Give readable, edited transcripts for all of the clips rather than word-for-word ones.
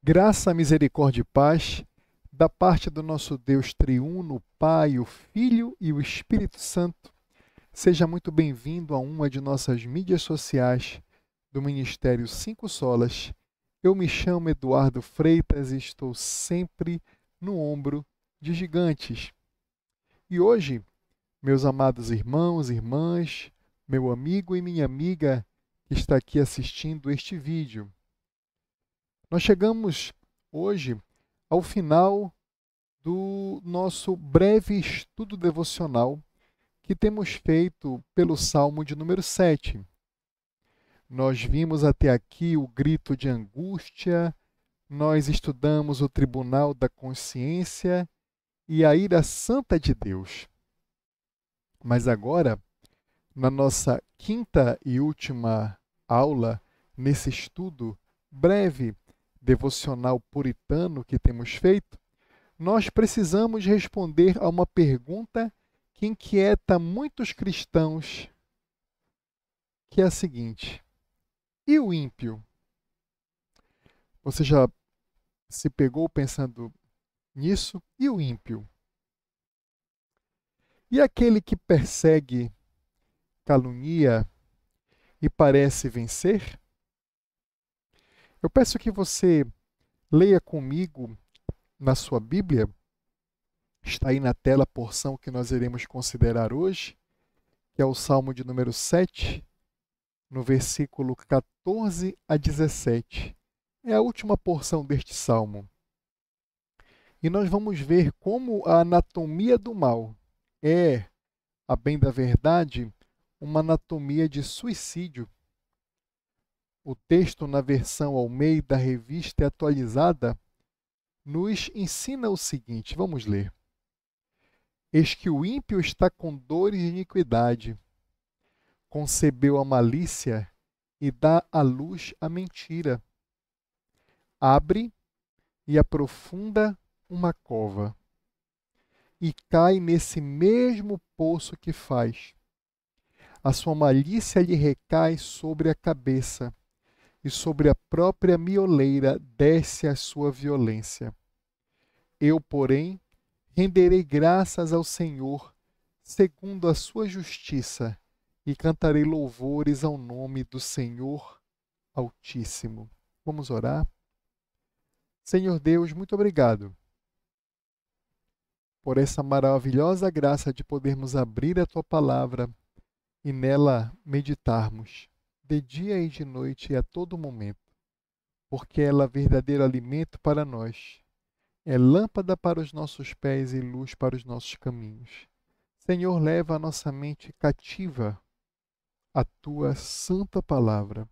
Graça, misericórdia e paz da parte do nosso Deus triuno, o Pai, o Filho e o Espírito Santo. Seja muito bem-vindo a uma de nossas mídias sociais do Ministério Cinco Solas. Eu me chamo Eduardo Freitas e estou sempre no ombro de gigantes. E hoje, meus amados irmãos e irmãs, meu amigo e minha amiga que está aqui assistindo este vídeo, nós chegamos hoje ao final do nosso breve estudo devocional que temos feito pelo Salmo de número 7. Nós vimos até aqui o grito de angústia, nós estudamos o tribunal da consciência e a ira santa de Deus. Mas agora, na nossa quinta e última aula, nesse estudo breve devocional puritano que temos feito, nós precisamos responder a uma pergunta que inquieta muitos cristãos, que é a seguinte: e o ímpio? Você já se pegou pensando nisso? E o ímpio? E aquele que persegue, calunia e parece vencer? Eu peço que você leia comigo na sua Bíblia, está aí na tela a porção que nós iremos considerar hoje, que é o Salmo de número 7, no versículo 14 a 17. É a última porção deste salmo. E nós vamos ver como a anatomia do mal é, a bem da verdade, uma anatomia de suicídio. O texto, na versão Almeida Revista e Atualizada, nos ensina o seguinte: vamos ler. Eis que o ímpio está com dores de iniquidade, concebeu a malícia e dá à luz a mentira. Abre e aprofunda uma cova, e cai nesse mesmo poço que faz. A sua malícia lhe recai sobre a cabeça, e sobre a própria mioleira desce a sua violência. Eu, porém, renderei graças ao Senhor, segundo a sua justiça, e cantarei louvores ao nome do Senhor Altíssimo. Vamos orar? Senhor Deus, muito obrigado por essa maravilhosa graça de podermos abrir a tua palavra e nela meditarmos, de dia e de noite e a todo momento, porque ela é verdadeiro alimento para nós, é lâmpada para os nossos pés e luz para os nossos caminhos. Senhor, leva a nossa mente cativa à tua santa palavra.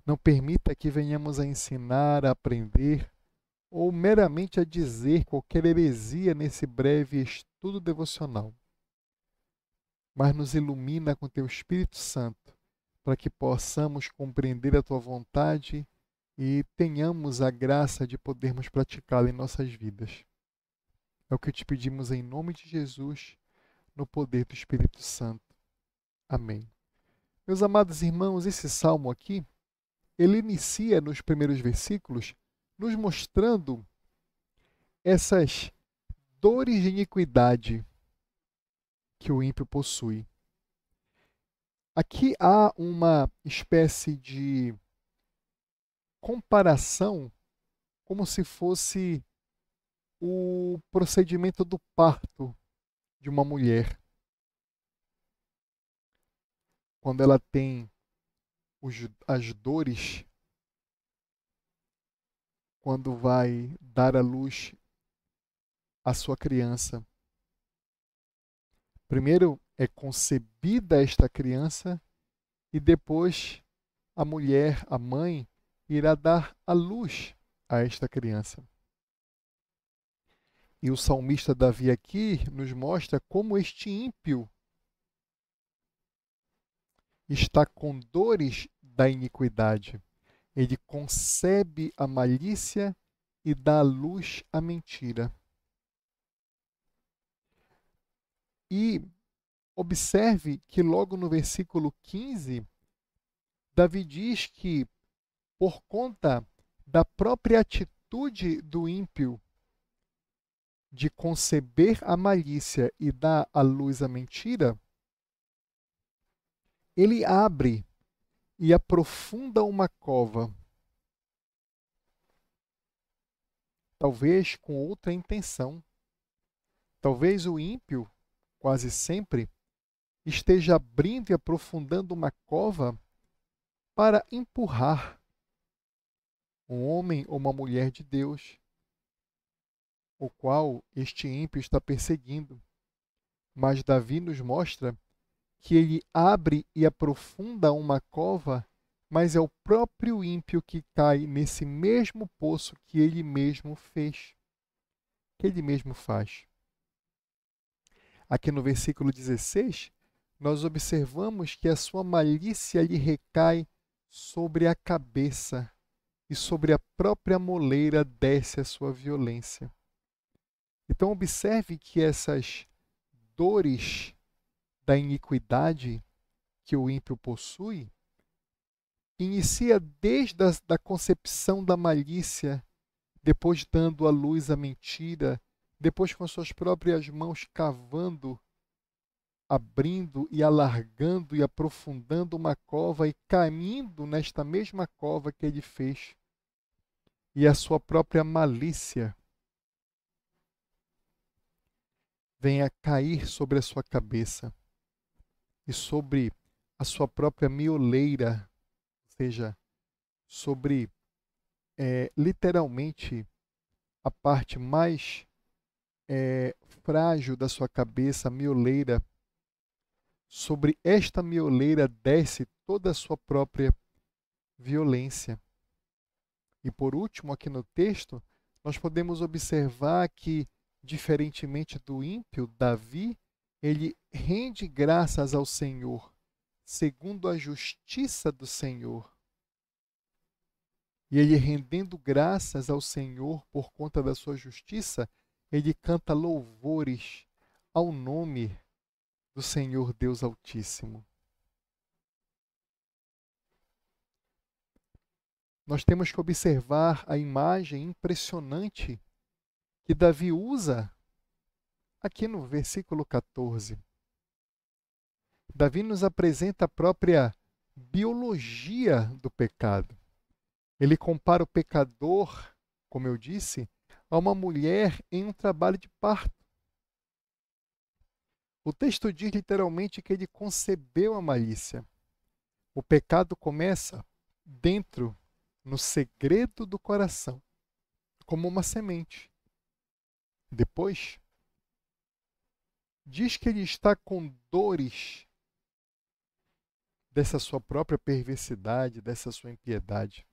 Não permita que venhamos a ensinar, a aprender ou meramente a dizer qualquer heresia nesse breve estudo devocional, mas nos ilumina com teu Espírito Santo, para que possamos compreender a tua vontade e tenhamos a graça de podermos praticá-la em nossas vidas. É o que te pedimos em nome de Jesus, no poder do Espírito Santo. Amém. Meus amados irmãos, esse salmo aqui, ele inicia nos primeiros versículos nos mostrando essas dores de iniquidade que o ímpio possui. Aqui há uma espécie de comparação, como se fosse o procedimento do parto de uma mulher, quando ela tem as dores, quando vai dar à luz a sua criança. Primeiro é concebida esta criança e depois a mulher, a mãe, irá dar à luz a esta criança. E o salmista Davi aqui nos mostra como este ímpio está com dores da iniquidade. Ele concebe a malícia e dá à luz a mentira. E observe que logo no versículo 15, Davi diz que por conta da própria atitude do ímpio de conceber a malícia e dar à luz a mentira, ele abre e aprofunda uma cova, talvez com outra intenção. Talvez o ímpio, quase sempre, esteja abrindo e aprofundando uma cova para empurrar um homem ou uma mulher de Deus, o qual este ímpio está perseguindo. Mas Davi nos mostra que ele abre e aprofunda uma cova, mas é o próprio ímpio que cai nesse mesmo poço que ele mesmo fez, que ele mesmo faz. Aqui no versículo 16, nós observamos que a sua malícia lhe recai sobre a cabeça e sobre a própria moleira desce a sua violência. Então observe que essas dores da iniquidade que o ímpio possui inicia desde a concepção da malícia, depois dando à luz a mentira, depois com suas próprias mãos cavando, abrindo e alargando e aprofundando uma cova e caindo nesta mesma cova que ele fez. E a sua própria malícia vem a cair sobre a sua cabeça e sobre a sua própria mioleira, ou seja, sobre literalmente a parte mais frágil da sua cabeça, a mioleira. Sobre esta mioleira desce toda a sua própria violência. E por último, aqui no texto, nós podemos observar que, diferentemente do ímpio, Davi, ele rende graças ao Senhor, segundo a justiça do Senhor. E ele, rendendo graças ao Senhor por conta da sua justiça, ele canta louvores ao nome do Senhor Deus Altíssimo. Nós temos que observar a imagem impressionante que Davi usa aqui no versículo 14. Davi nos apresenta a própria biologia do pecado. Ele compara o pecador, como eu disse, a uma mulher em um trabalho de parto. O texto diz literalmente que ele concebeu a malícia. O pecado começa dentro, no segredo do coração, como uma semente. Depois, diz que ele está com dores dessa sua própria perversidade, dessa sua impiedade.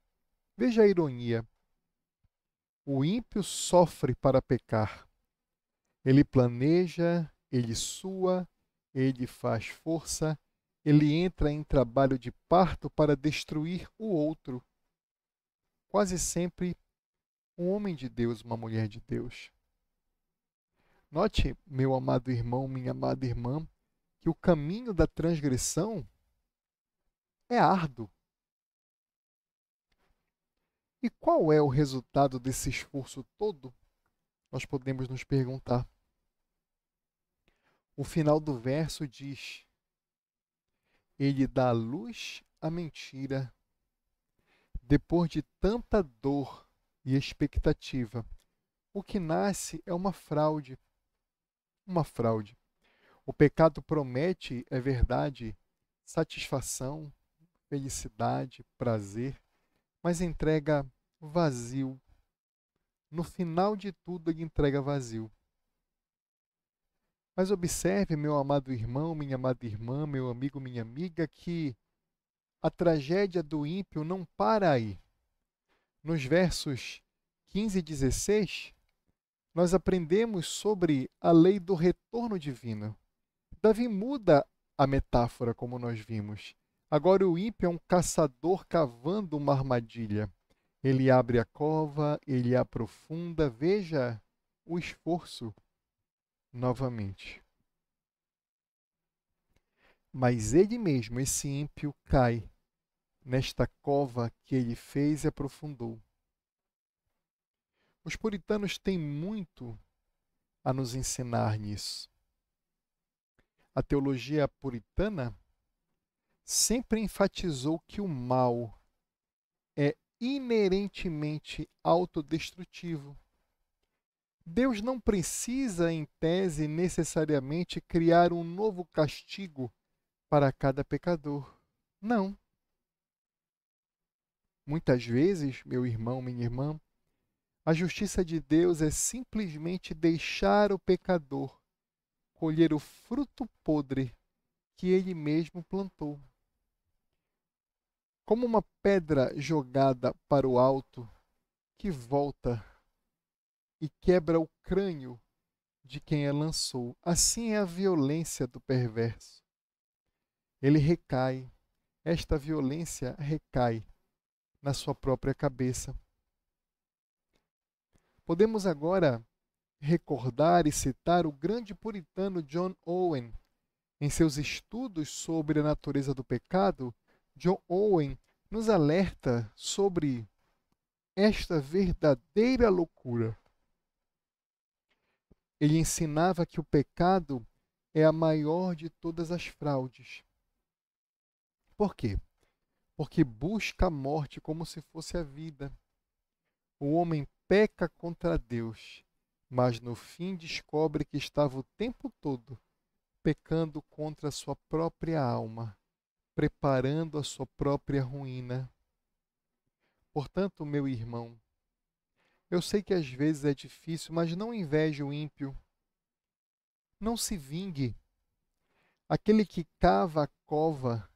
Veja a ironia. O ímpio sofre para pecar. Ele planeja, ele sua, ele faz força, ele entra em trabalho de parto para destruir o outro. Quase sempre um homem de Deus, uma mulher de Deus. Note, meu amado irmão, minha amada irmã, que o caminho da transgressão é árduo. E qual é o resultado desse esforço todo? Nós podemos nos perguntar. O final do verso diz: ele dá à luz a mentira. Depois de tanta dor e expectativa, o que nasce é uma fraude. Uma fraude. O pecado promete, é verdade, satisfação, felicidade, prazer, mas entrega vazio. No final de tudo, ele entrega vazio. Mas observe, meu amado irmão, minha amada irmã, meu amigo, minha amiga, que a tragédia do ímpio não para aí. Nos versos 15 e 16, nós aprendemos sobre a lei do retorno divino. Davi muda a metáfora, como nós vimos. Agora o ímpio é um caçador cavando uma armadilha. Ele abre a cova, ele a aprofunda. Veja o esforço novamente. Mas ele mesmo, esse ímpio, cai nesta cova que ele fez e aprofundou. Os puritanos têm muito a nos ensinar nisso. A teologia puritana sempre enfatizou que o mal é inerentemente autodestrutivo. Deus não precisa, em tese, necessariamente criar um novo castigo para cada pecador. Não. Muitas vezes, meu irmão, minha irmã, a justiça de Deus é simplesmente deixar o pecador colher o fruto podre que ele mesmo plantou. Como uma pedra jogada para o alto que volta e quebra o crânio de quem a lançou. Assim é a violência do perverso. Ele recai, esta violência recai na sua própria cabeça. Podemos agora recordar e citar o grande puritano John Owen. Em seus estudos sobre a natureza do pecado, John Owen nos alerta sobre esta verdadeira loucura. Ele ensinava que o pecado é a maior de todas as fraudes. Por quê? Porque busca a morte como se fosse a vida. O homem peca contra Deus, mas no fim descobre que estava o tempo todo pecando contra a sua própria alma, preparando a sua própria ruína. Portanto, meu irmão, eu sei que às vezes é difícil, mas não inveje o ímpio. Não se vingue. Aquele que cava a cova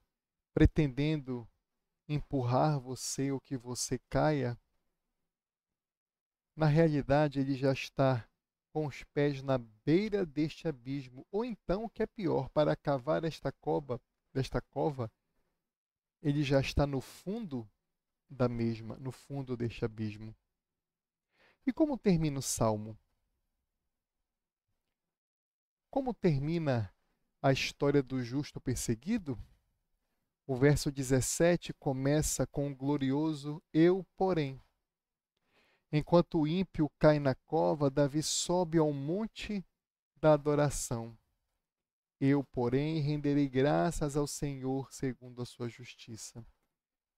pretendendo empurrar você ou que você caia, na realidade ele já está com os pés na beira deste abismo, ou então, o que é pior, para cavar desta cova, ele já está no fundo da mesma, no fundo deste abismo. E como termina o salmo? Como termina a história do justo perseguido? O verso 17 começa com o glorioso eu, porém. Enquanto o ímpio cai na cova, Davi sobe ao monte da adoração. Eu, porém, renderei graças ao Senhor segundo a sua justiça.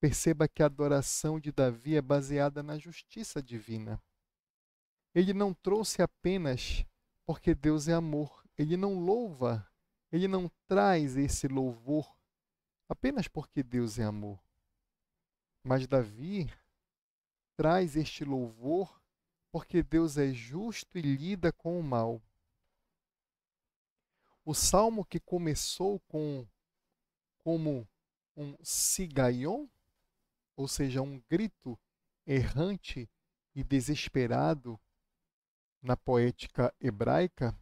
Perceba que a adoração de Davi é baseada na justiça divina. Ele não trouxe apenas porque Deus é amor. Ele não louva, ele não traz esse louvor apenas porque Deus é amor. Mas Davi traz este louvor porque Deus é justo e lida com o mal. O salmo que começou como um sigaion, ou seja, um grito errante e desesperado na poética hebraica,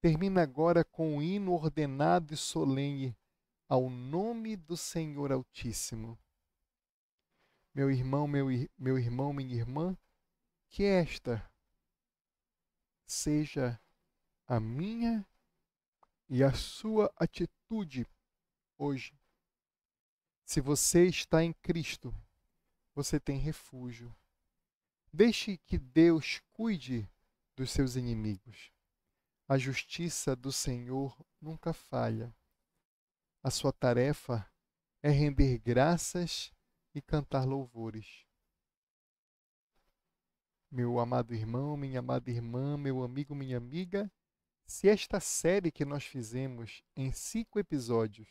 termina agora com um hino ordenado e solene ao nome do Senhor Altíssimo. Meu irmão, meu irmão, minha irmã, que esta seja a minha e a sua atitude hoje. Se você está em Cristo, você tem refúgio. Deixe que Deus cuide dos seus inimigos. A justiça do Senhor nunca falha. A sua tarefa é render graças e cantar louvores. Meu amado irmão, minha amada irmã, meu amigo, minha amiga, se esta série que nós fizemos em 5 episódios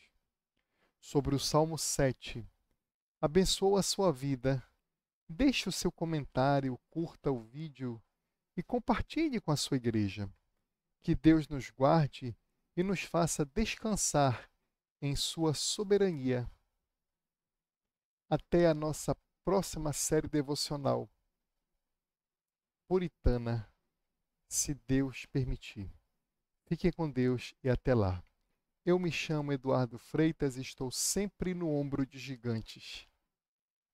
sobre o Salmo 7 abençoou a sua vida, deixe o seu comentário, curta o vídeo e compartilhe com a sua igreja. Que Deus nos guarde e nos faça descansar em sua soberania. Até a nossa próxima série devocional puritana, se Deus permitir. Fiquem com Deus e até lá. Eu me chamo Eduardo Freitas e estou sempre no ombro de gigantes.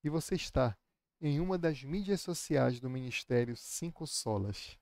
E você está em uma das mídias sociais do Ministério 5 Solas.